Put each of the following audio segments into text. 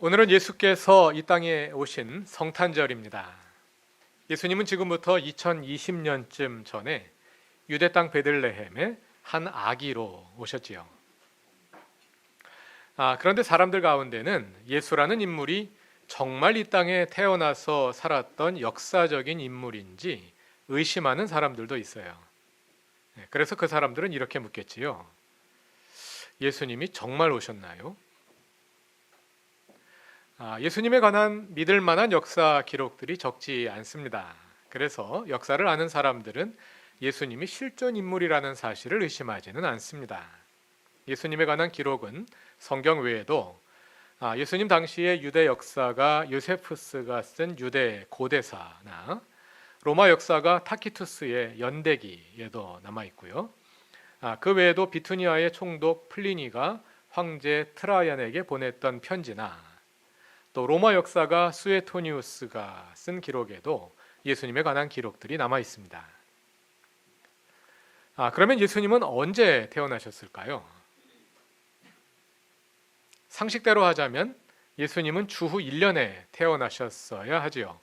오늘은 예수께서 이 땅에 오신 성탄절입니다. 예수님은 지금부터 2020년쯤 전에 유대 땅 베들레헴에 한 아기로 오셨지요. 그런데 사람들 가운데는 예수라는 인물이 정말 이 땅에 태어나서 살았던 역사적인 인물인지 의심하는 사람들도 있어요. 그래서 그 사람들은 이렇게 묻겠지요. 예수님이 정말 오셨나요? 예수님에 관한 믿을 만한 역사 기록들이 적지 않습니다. 그래서 역사를 아는 사람들은 예수님이 실존 인물이라는 사실을 의심하지는 않습니다. 예수님에 관한 기록은 성경 외에도 예수님 당시의 유대 역사가 요세푸스가 쓴 유대 고대사나 로마 역사가 타키투스의 연대기에도 남아 있고요. 그 외에도 비투니아의 총독 플리니가 황제 트라이안에게 보냈던 편지나 또 로마 역사가 수에토니우스가 쓴 기록에도 예수님에 관한 기록들이 남아 있습니다. 그러면 예수님은 언제 태어나셨을까요? 상식대로 하자면 예수님은 주후 1년에 태어나셨어야 하지요.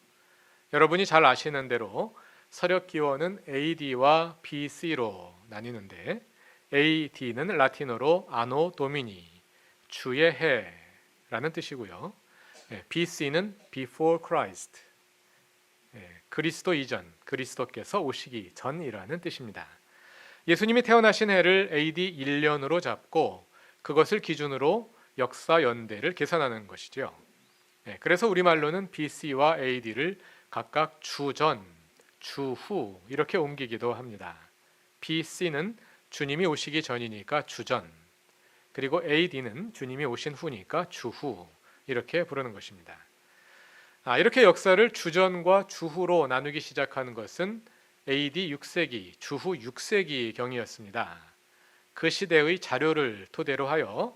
여러분이 잘 아시는 대로 서력 기원은 AD와 BC로 나뉘는데 AD는 라틴어로 아노 도미니, 주의 해라는 뜻이고요. BC는 Before Christ, 그리스도 이전, 그리스도께서 오시기 전이라는 뜻입니다. 예수님이 태어나신 해를 AD 1년으로 잡고 그것을 기준으로 역사 연대를 계산하는 것이죠. 그래서 우리말로는 BC와 AD를 각각 주전, 주후 이렇게 옮기기도 합니다. BC는 주님이 오시기 전이니까 주전, 그리고 AD는 주님이 오신 후니까 주후 이렇게 부르는 것입니다. 이렇게 역사를 주전과 주후로 나누기 시작하는 것은 AD 6세기, 주후 6세기 경이었습니다. 그 시대의 자료를 토대로 하여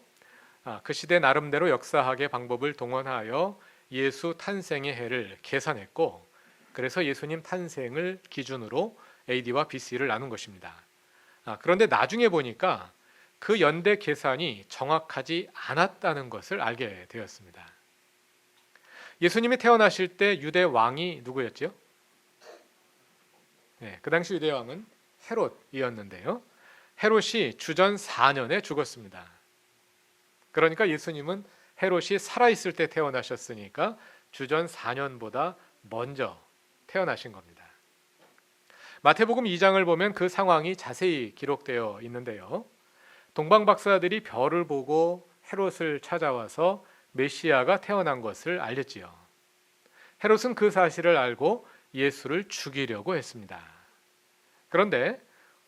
그 시대 나름대로 역사학의 방법을 동원하여 예수 탄생의 해를 계산했고, 그래서 예수님 탄생을 기준으로 AD와 BC를 나눈 것입니다. 그런데 나중에 보니까 그 연대 계산이 정확하지 않았다는 것을 알게 되었습니다. 예수님이 태어나실 때 유대 왕이 누구였죠? 그 당시 유대 왕은 헤롯이었는데요. 헤롯이 주전 4년에 죽었습니다. 그러니까 예수님은 헤롯이 살아있을 때 태어나셨으니까 주전 4년보다 먼저 태어나신 겁니다. 마태복음 2장을 보면 그 상황이 자세히 기록되어 있는데요. 동방 박사들이 별을 보고 헤롯을 찾아와서 메시아가 태어난 것을 알렸지요. 헤롯은 그 사실을 알고 예수를 죽이려고 했습니다. 그런데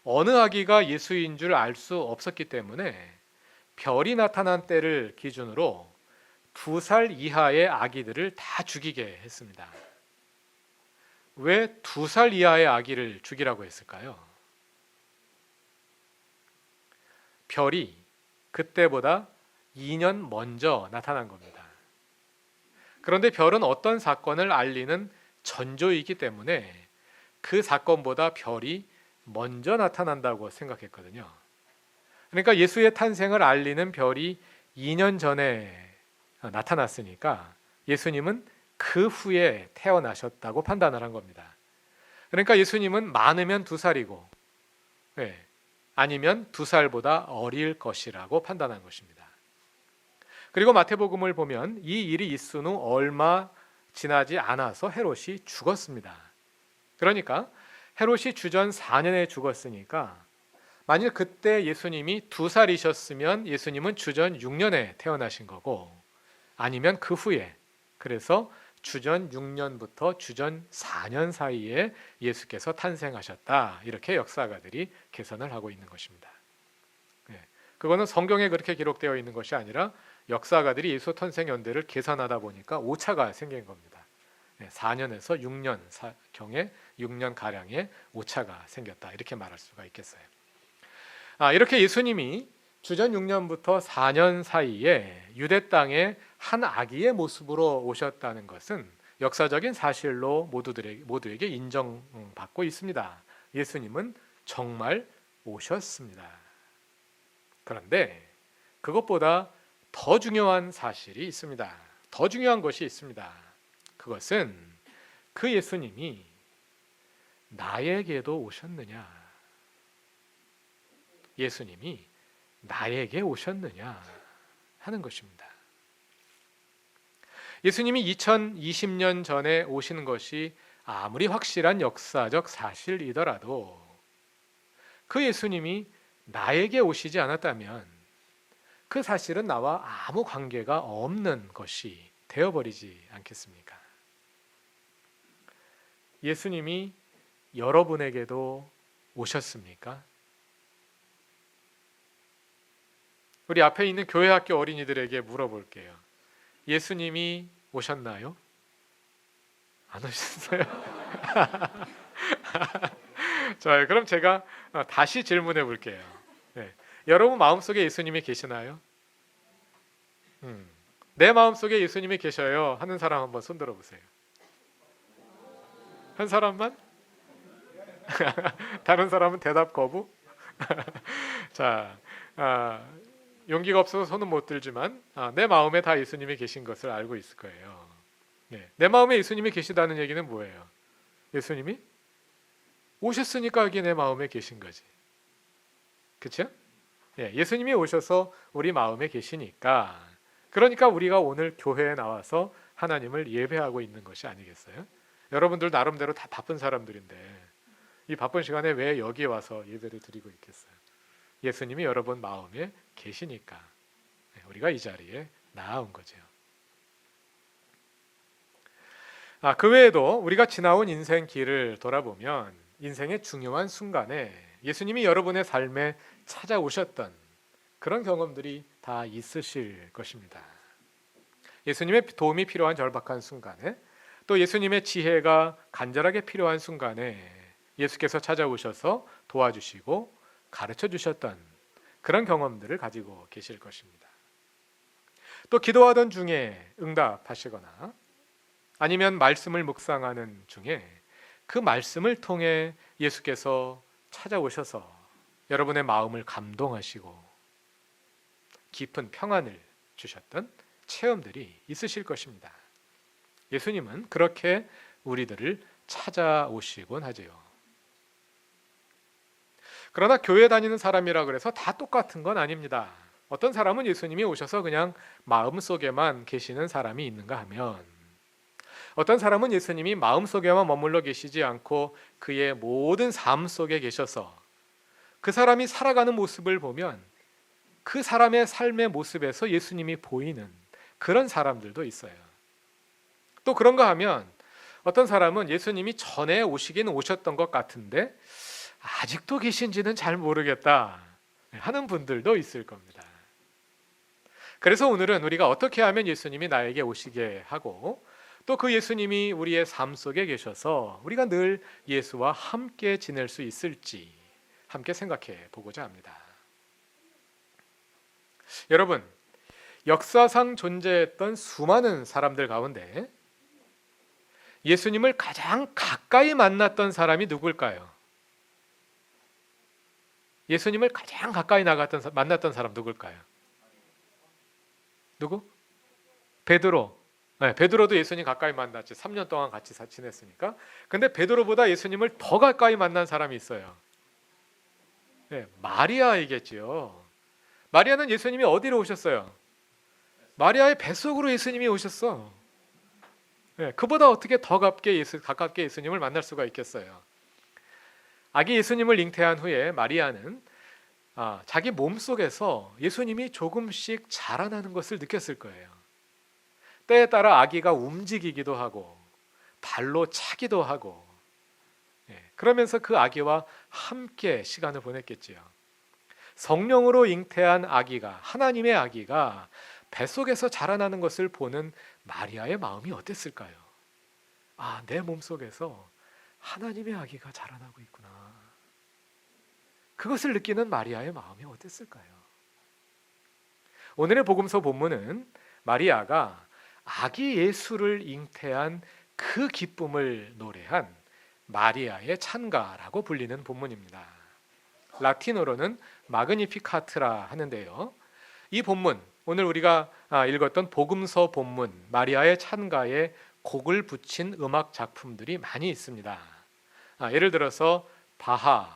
어느 아기가 예수인 줄 알 수 없었기 때문에 별이 나타난 때를 기준으로 2살 이하의 아기들을 다 죽이게 했습니다. 왜 2살 이하의 아기를 죽이라고 했을까요? 별이 그때보다 2년 먼저 나타난 겁니다. 그런데 별은 어떤 사건을 알리는 전조이기 때문에 그 사건보다 별이 먼저 나타난다고 생각했거든요. 그러니까 예수의 탄생을 알리는 별이 2년 전에 나타났으니까 예수님은 그 후에 태어나셨다고 판단을 한 겁니다. 그러니까 예수님은 많으면 2살이고 아니면 2살보다 어릴 것이라고 판단한 것입니다. 그리고 마태복음을 보면 이 일이 있은 후 얼마 지나지 않아서 헤롯이 죽었습니다. 그러니까 헤롯이 주전 4년에 죽었으니까 만일 그때 예수님이 2살이셨으면 예수님은 주전 6년에 태어나신 거고, 아니면 그 후에, 그래서 주전 6년부터 주전 4년 사이에 예수께서 탄생하셨다, 이렇게 역사가들이 계산을 하고 있는 것입니다. 그거는 성경에 그렇게 기록되어 있는 것이 아니라 역사가들이 예수 탄생 연대를 계산하다 보니까 오차가 생긴 겁니다. 4년에서 6년 경에 6년 가량의 오차가 생겼다, 이렇게 말할 수가 있겠어요. 이렇게 예수님이 주전 6년부터 4년 사이에 유대 땅에 한 아기의 모습으로 오셨다는 것은 역사적인 사실로 모두에게 인정받고 있습니다. 예수님은 정말 오셨습니다. 그런데 그것보다 더 중요한 사실이 있습니다. 더 중요한 것이 있습니다. 그것은 그 예수님이 나에게도 오셨느냐, 예수님이 나에게 오셨느냐 하는 것입니다. 예수님이 2020년 전에 오시는 것이 아무리 확실한 역사적 사실이더라도 그 예수님이 나에게 오시지 않았다면 그 사실은 나와 아무 관계가 없는 것이 되어버리지 않겠습니까? 예수님이 여러분에게도 오셨습니까? 우리 앞에 있는 교회 학교 어린이들에게 물어볼게요. 예수님이 오셨나요? 안 오셨어요? 자, 그럼 제가 다시 질문해 볼게요. 네. 여러분 마음속에 예수님이 계시나요? 내 마음속에 예수님이 계셔요 하는 사람 한번 손 들어보세요. 한 사람만? 다른 사람은 대답 거부? 자, 용기가 없어서 손은 못 들지만 내 마음에 다 예수님이 계신 것을 알고 있을 거예요. 네. 내 마음에 예수님이 계시다는 얘기는 뭐예요? 예수님이 오셨으니까 여기 내 마음에 계신 거지. 그렇죠? 네. 예수님이 오셔서 우리 마음에 계시니까, 그러니까 우리가 오늘 교회에 나와서 하나님을 예배하고 있는 것이 아니겠어요? 여러분들 나름대로 다 바쁜 사람들인데 이 바쁜 시간에 왜 여기에 와서 예배를 드리고 있겠어요? 예수님이 여러분 마음에 계시니까 우리가 이 자리에 나아온 거죠. 그 외에도 우리가 지나온 인생 길을 돌아보면 인생의 중요한 순간에 예수님이 여러분의 삶에 찾아오셨던 그런 경험들이 다 있으실 것입니다. 예수님의 도움이 필요한 절박한 순간에, 또 예수님의 지혜가 간절하게 필요한 순간에 예수께서 찾아오셔서 도와주시고 가르쳐 주셨던 그런 경험들을 가지고 계실 것입니다. 또 기도하던 중에 응답하시거나 아니면 말씀을 묵상하는 중에 그 말씀을 통해 예수께서 찾아오셔서 여러분의 마음을 감동하시고 깊은 평안을 주셨던 체험들이 있으실 것입니다. 예수님은 그렇게 우리들을 찾아오시곤 하지요. 그러나 교회 다니는 사람이라 그래서 다 똑같은 건 아닙니다. 어떤 사람은 예수님이 오셔서 그냥 마음속에만 계시는 사람이 있는가 하면, 어떤 사람은 예수님이 마음속에만 머물러 계시지 않고 그의 모든 삶 속에 계셔서 그 사람이 살아가는 모습을 보면 그 사람의 삶의 모습에서 예수님이 보이는 그런 사람들도 있어요. 또 그런가 하면 어떤 사람은 예수님이 전에 오시긴 오셨던 것 같은데 아직도 계신지는 잘 모르겠다 하는 분들도 있을 겁니다. 그래서 오늘은 우리가 어떻게 하면 예수님이 나에게 오시게 하고 또 그 예수님이 우리의 삶 속에 계셔서 우리가 늘 예수와 함께 지낼 수 있을지 함께 생각해 보고자 합니다. 여러분, 역사상 존재했던 수많은 사람들 가운데 예수님을 가장 가까이 만났던 사람이 누굴까요? 예수님을 가장 가까이 만났던 사람 누굴까요? 누구? 베드로. 네, 베드로도 예수님 가까이 만났지. 3년 동안 같이 지냈으니까. 근데 베드로보다 예수님을 더 가까이 만난 사람이 있어요. 네, 마리아이겠지요. 마리아는 예수님이 어디로 오셨어요? 마리아의 뱃속으로 예수님이 오셨어. 네, 그보다 어떻게 더 가깝게 예수님을 만날 수가 있겠어요? 아기 예수님을 잉태한 후에 마리아는 자기 몸속에서 예수님이 조금씩 자라나는 것을 느꼈을 거예요. 때에 따라 아기가 움직이기도 하고 발로 차기도 하고, 그러면서 그 아기와 함께 시간을 보냈겠지요. 성령으로 잉태한 아기가, 하나님의 아기가 뱃속에서 자라나는 것을 보는 마리아의 마음이 어땠을까요? 내 몸속에서 하나님의 아기가 자라나고 있구나. 그것을 느끼는 마리아의 마음이 어땠을까요? 오늘의 복음서 본문은 마리아가 아기 예수를 잉태한 그 기쁨을 노래한 마리아의 찬가라고 불리는 본문입니다. 라틴어로는 마그니피카트라 하는데요. 이 본문, 오늘 우리가 읽었던 복음서 본문 마리아의 찬가에 곡을 붙인 음악 작품들이 많이 있습니다. 예를 들어서 바하,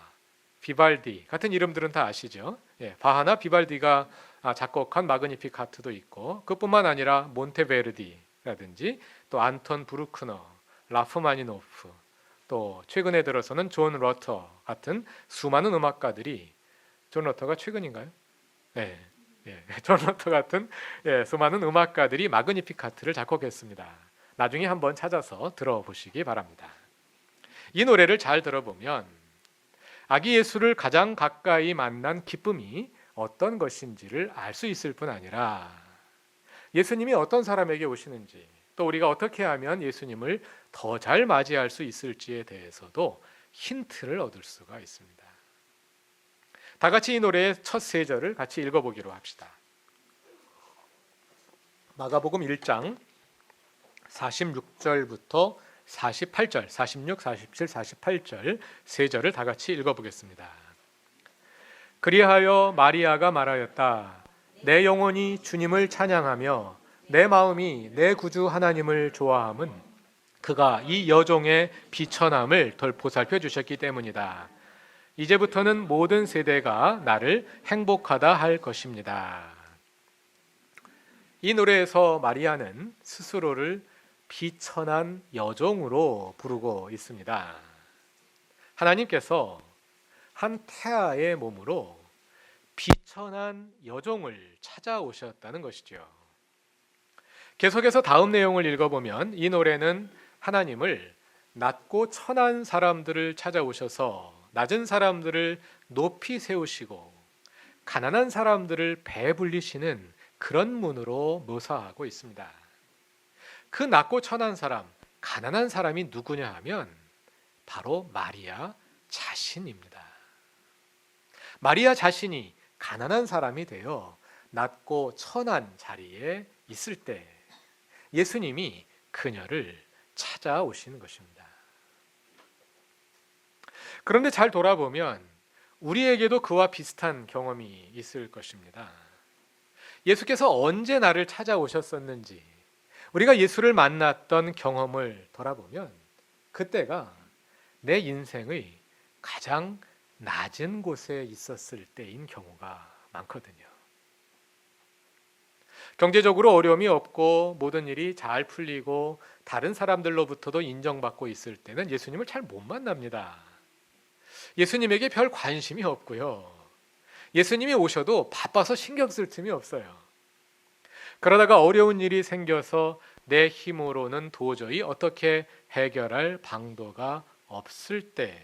비발디 같은 이름들은 다 아시죠? 바하나 비발디가 작곡한 마그니피카트도 있고, 그뿐만 아니라 몬테베르디라든지 또 안톤 브루크너, 라프마니노프, 또 최근에 들어서는 존 러터 같은 수많은 음악가들이, 존 러터가 최근인가요? 존 러터 같은 수많은 음악가들이 마그니피카트를 작곡했습니다. 나중에 한번 찾아서 들어보시기 바랍니다. 이 노래를 잘 들어보면 아기 예수를 가장 가까이 만난 기쁨이 어떤 것인지를 알 수 있을 뿐 아니라 예수님이 어떤 사람에게 오시는지, 또 우리가 어떻게 하면 예수님을 더 잘 맞이할 수 있을지에 대해서도 힌트를 얻을 수가 있습니다. 다 같이 이 노래의 첫 세 절을 같이 읽어보기로 합시다. 마가복음 1장 46절부터 48절, 46, 47, 48절 세 절을 다 같이 읽어보겠습니다. 그리하여 마리아가 말하였다. 내 영혼이 주님을 찬양하며 내 마음이 내 구주 하나님을 좋아함은 그가 이 여종의 비천함을 덜 보살펴 주셨기 때문이다. 이제부터는 모든 세대가 나를 행복하다 할 것입니다. 이 노래에서 마리아는 스스로를 비천한 여종으로 부르고 있습니다. 하나님께서 한 태아의 몸으로 비천한 여종을 찾아오셨다는 것이죠. 계속해서 다음 내용을 읽어보면 이 노래는 하나님을 낮고 천한 사람들을 찾아오셔서 낮은 사람들을 높이 세우시고 가난한 사람들을 배불리시는 그런 문으로 묘사하고 있습니다. 그 낮고 천한 사람, 가난한 사람이 누구냐 하면 바로 마리아 자신입니다. 마리아 자신이 가난한 사람이 되어 낮고 천한 자리에 있을 때 예수님이 그녀를 찾아오시는 것입니다. 그런데 잘 돌아보면 우리에게도 그와 비슷한 경험이 있을 것입니다. 예수께서 언제 나를 찾아오셨었는지, 우리가 예수를 만났던 경험을 돌아보면 그때가 내 인생의 가장 낮은 곳에 있었을 때인 경우가 많거든요. 경제적으로 어려움이 없고 모든 일이 잘 풀리고 다른 사람들로부터도 인정받고 있을 때는 예수님을 잘 못 만납니다. 예수님에게 별 관심이 없고요. 예수님이 오셔도 바빠서 신경 쓸 틈이 없어요. 그러다가 어려운 일이 생겨서 내 힘으로는 도저히 어떻게 해결할 방도가 없을 때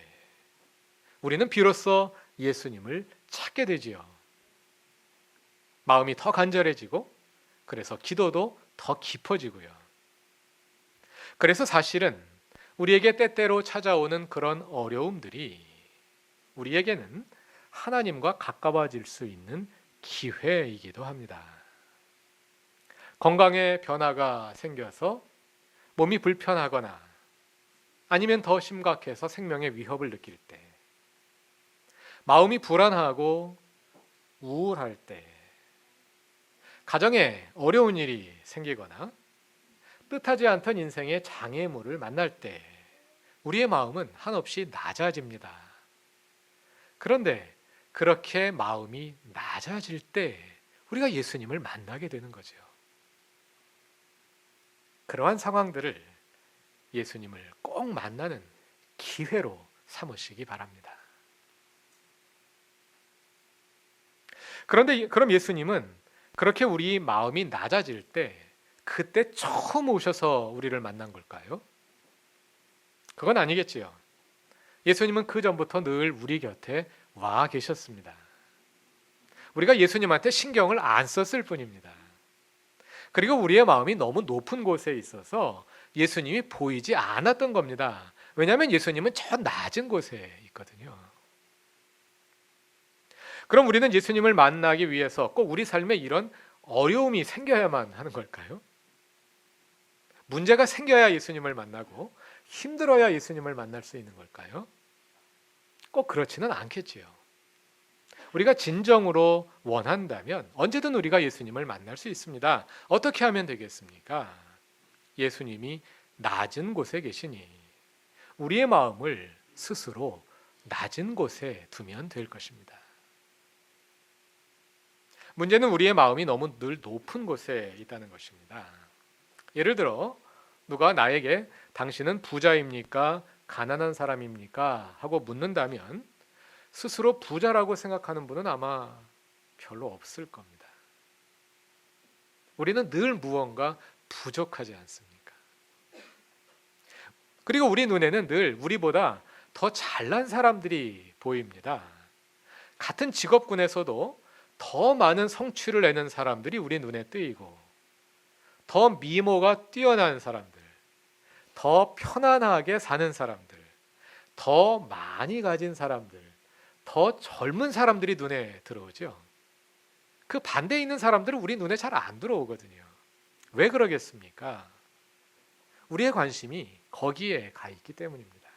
우리는 비로소 예수님을 찾게 되지요. 마음이 더 간절해지고 그래서 기도도 더 깊어지고요. 그래서 사실은 우리에게 때때로 찾아오는 그런 어려움들이 우리에게는 하나님과 가까워질 수 있는 기회이기도 합니다. 건강에 변화가 생겨서 몸이 불편하거나 아니면 더 심각해서 생명의 위협을 느낄 때, 마음이 불안하고 우울할 때, 가정에 어려운 일이 생기거나 뜻하지 않던 인생의 장애물을 만날 때 우리의 마음은 한없이 낮아집니다. 그런데 그렇게 마음이 낮아질 때 우리가 예수님을 만나게 되는 거죠. 그러한 상황들을 예수님을 꼭 만나는 기회로 삼으시기 바랍니다. 그런데 그럼 예수님은 그렇게 우리 마음이 낮아질 때 그때 처음 오셔서 우리를 만난 걸까요? 그건 아니겠지요. 예수님은 그 전부터 늘 우리 곁에 와 계셨습니다. 우리가 예수님한테 신경을 안 썼을 뿐입니다. 그리고 우리의 마음이 너무 높은 곳에 있어서 예수님이 보이지 않았던 겁니다. 왜냐하면 예수님은 저 낮은 곳에 있거든요. 그럼 우리는 예수님을 만나기 위해서 꼭 우리 삶에 이런 어려움이 생겨야만 하는 걸까요? 문제가 생겨야 예수님을 만나고 힘들어야 예수님을 만날 수 있는 걸까요? 꼭 그렇지는 않겠지요. 우리가 진정으로 원한다면 언제든 우리가 예수님을 만날 수 있습니다. 어떻게 하면 되겠습니까? 예수님이 낮은 곳에 계시니 우리의 마음을 스스로 낮은 곳에 두면 될 것입니다. 문제는 우리의 마음이 너무 늘 높은 곳에 있다는 것입니다. 예를 들어 누가 나에게 당신은 부자입니까? 가난한 사람입니까? 하고 묻는다면 스스로 부자라고 생각하는 분은 아마 별로 없을 겁니다. 우리는 늘 무언가 부족하지 않습니까? 그리고 우리 눈에는 늘 우리보다 더 잘난 사람들이 보입니다. 같은 직업군에서도 더 많은 성취를 내는 사람들이 우리 눈에 띄고 더 미모가 뛰어난 사람들, 더 편안하게 사는 사람들, 더 많이 가진 사람들, 더 젊은 사람들이 눈에 들어오죠. 그 반대에 있는 사람들은 우리 눈에 잘 안 들어오거든요. 왜 그러겠습니까? 우리의 관심이 거기에 가 있기 때문입니다.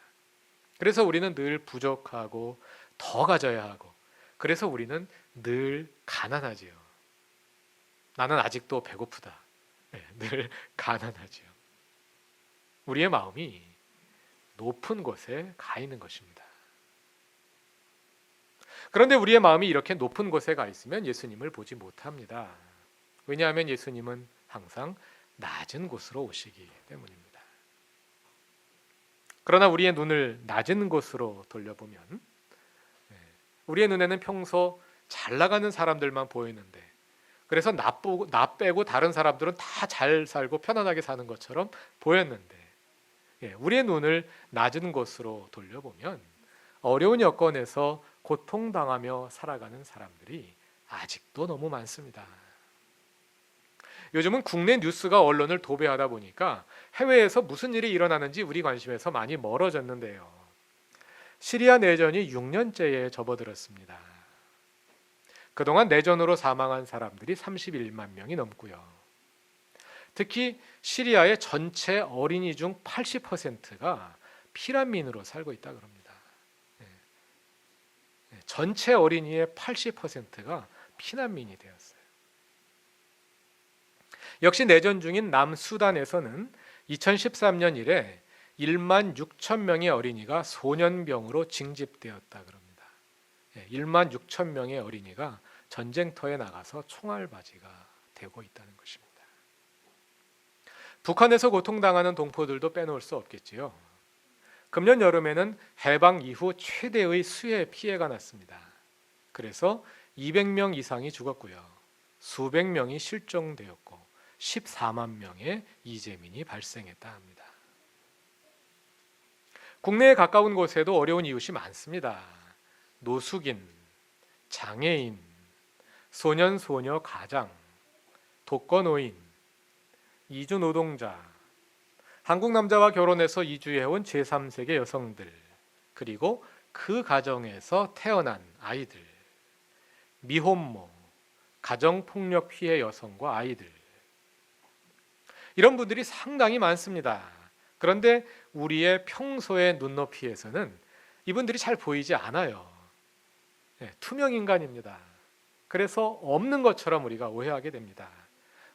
그래서 우리는 늘 부족하고 더 가져야 하고, 그래서 우리는 늘 가난하지요. 나는 아직도 배고프다. 네, 늘 가난하지요. 우리의 마음이 높은 곳에 가 있는 것입니다. 그런데 우리의 마음이 이렇게 높은 곳에 가 있으면 예수님을 보지 못합니다. 왜냐하면 예수님은 항상 낮은 곳으로 오시기 때문입니다. 그러나 우리의 눈을 낮은 곳으로 돌려보면 우리의 눈에는 평소 잘 나가는 사람들만 보이는데, 그래서 나 빼고 다른 사람들은 다 잘 살고 편안하게 사는 것처럼 보였는데, 우리의 눈을 낮은 곳으로 돌려보면 어려운 여건에서 고통당하며 살아가는 사람들이 아직도 너무 많습니다. 요즘은 국내 뉴스가 언론을 도배하다 보니까 해외에서 무슨 일이 일어나는지 우리 관심에서 많이 멀어졌는데요. 시리아 내전이 6년째에 접어들었습니다. 그동안 내전으로 사망한 사람들이 31만 명이 넘고요. 특히 시리아의 전체 어린이 중 80%가 피난민으로 살고 있다 그럽니다. 전체 어린이의 80%가 피난민이 되었어요. 역시 내전 중인 남수단에서는 2013년 이래 1만 6천 명의 어린이가 소년병으로 징집되었다 그럽니다. 1만 6천 명의 어린이가 전쟁터에 나가서 총알바지가 되고 있다는 것입니다. 북한에서 고통당하는 동포들도 빼놓을 수 없겠지요. 금년 여름에는 해방 이후 최대의 수해 피해가 났습니다. 그래서 200명 이상이 죽었고요. 수백 명이 실종되었고 14만 명의 이재민이 발생했다 합니다. 국내에 가까운 곳에도 어려운 이웃이 많습니다. 노숙인, 장애인, 소년, 소녀, 가장, 독거노인, 이주 노동자, 한국 남자와 결혼해서 이주해온 제3세계 여성들, 그리고 그 가정에서 태어난 아이들, 미혼모, 가정폭력 피해 여성과 아이들, 이런 분들이 상당히 많습니다. 그런데 우리의 평소의 눈높이에서는 이분들이 잘 보이지 않아요. 투명 인간입니다. 그래서 없는 것처럼 우리가 오해하게 됩니다.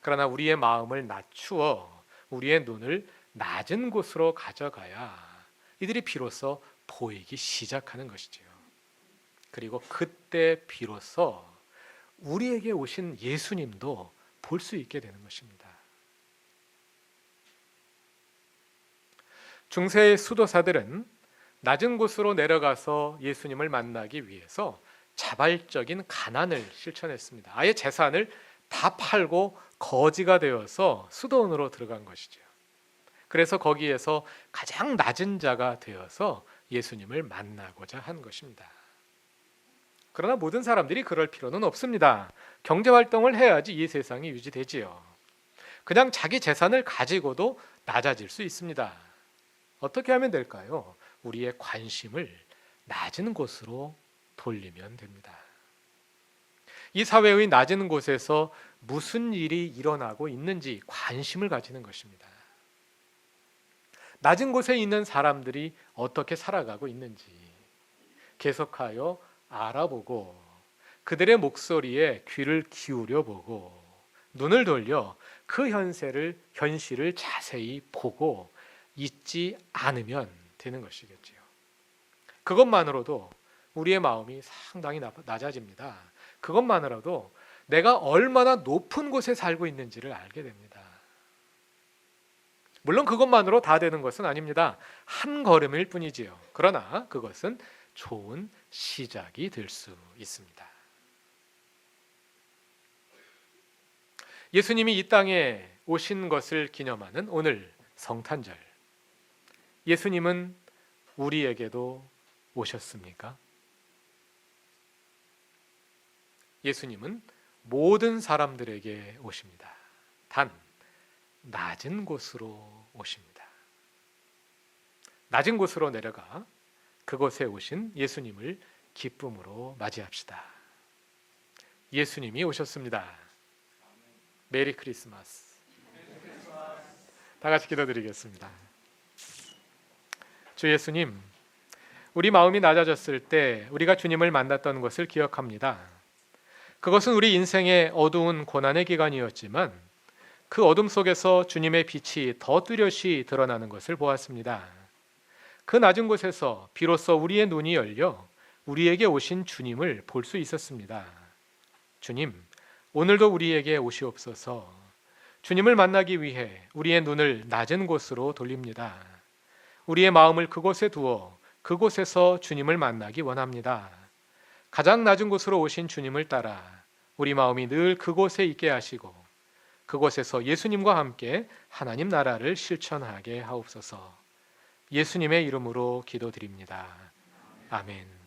그러나 우리의 마음을 낮추어 우리의 눈을 낮은 곳으로 가져가야 이들이 비로소 보이기 시작하는 것이지요. 그리고 그때 비로소 우리에게 오신 예수님도 볼 수 있게 되는 것입니다. 중세의 수도사들은 낮은 곳으로 내려가서 예수님을 만나기 위해서 자발적인 가난을 실천했습니다. 아예 재산을 다 팔고 거지가 되어서 수도원으로 들어간 것이죠. 그래서 거기에서 가장 낮은 자가 되어서 예수님을 만나고자 한 것입니다. 그러나 모든 사람들이 그럴 필요는 없습니다. 경제활동을 해야지 이 세상이 유지되지요. 그냥 자기 재산을 가지고도 낮아질 수 있습니다. 어떻게 하면 될까요? 우리의 관심을 낮은 곳으로 돌리면 됩니다. 이 사회의 낮은 곳에서 무슨 일이 일어나고 있는지 관심을 가지는 것입니다. 낮은 곳에 있는 사람들이 어떻게 살아가고 있는지 계속하여 알아보고 그들의 목소리에 귀를 기울여 보고 눈을 돌려 그 현실을 자세히 보고 잊지 않으면 되는 것이겠지요. 그것만으로도 우리의 마음이 상당히 낮아집니다. 그것만으로도 내가 얼마나 높은 곳에 살고 있는지를 알게 됩니다. 물론 그것만으로 다 되는 것은 아닙니다. 한 걸음일 뿐이지요. 그러나 그것은 좋은 시작이 될 수 있습니다. 예수님이 이 땅에 오신 것을 기념하는 오늘 성탄절, 예수님은 우리에게도 오셨습니까? 예수님은 모든 사람들에게 오십니다. 단 낮은 곳으로 오십니다. 낮은 곳으로 내려가 그곳에 오신 예수님을 기쁨으로 맞이합시다. 예수님이 오셨습니다. 메리 크리스마스. 다 같이 기도드리겠습니다. 주 예수님, 우리 마음이 낮아졌을 때 우리가 주님을 만났던 것을 기억합니다. 그것은 우리 인생의 어두운 고난의 기간이었지만 그 어둠 속에서 주님의 빛이 더 뚜렷이 드러나는 것을 보았습니다. 그 낮은 곳에서 비로소 우리의 눈이 열려 우리에게 오신 주님을 볼 수 있었습니다. 주님, 오늘도 우리에게 오시옵소서. 주님을 만나기 위해 우리의 눈을 낮은 곳으로 돌립니다. 우리의 마음을 그곳에 두어 그곳에서 주님을 만나기 원합니다. 가장 낮은 곳으로 오신 주님을 따라 우리 마음이 늘 그곳에 있게 하시고 그곳에서 예수님과 함께 하나님 나라를 실천하게 하옵소서. 예수님의 이름으로 기도드립니다. 아멘.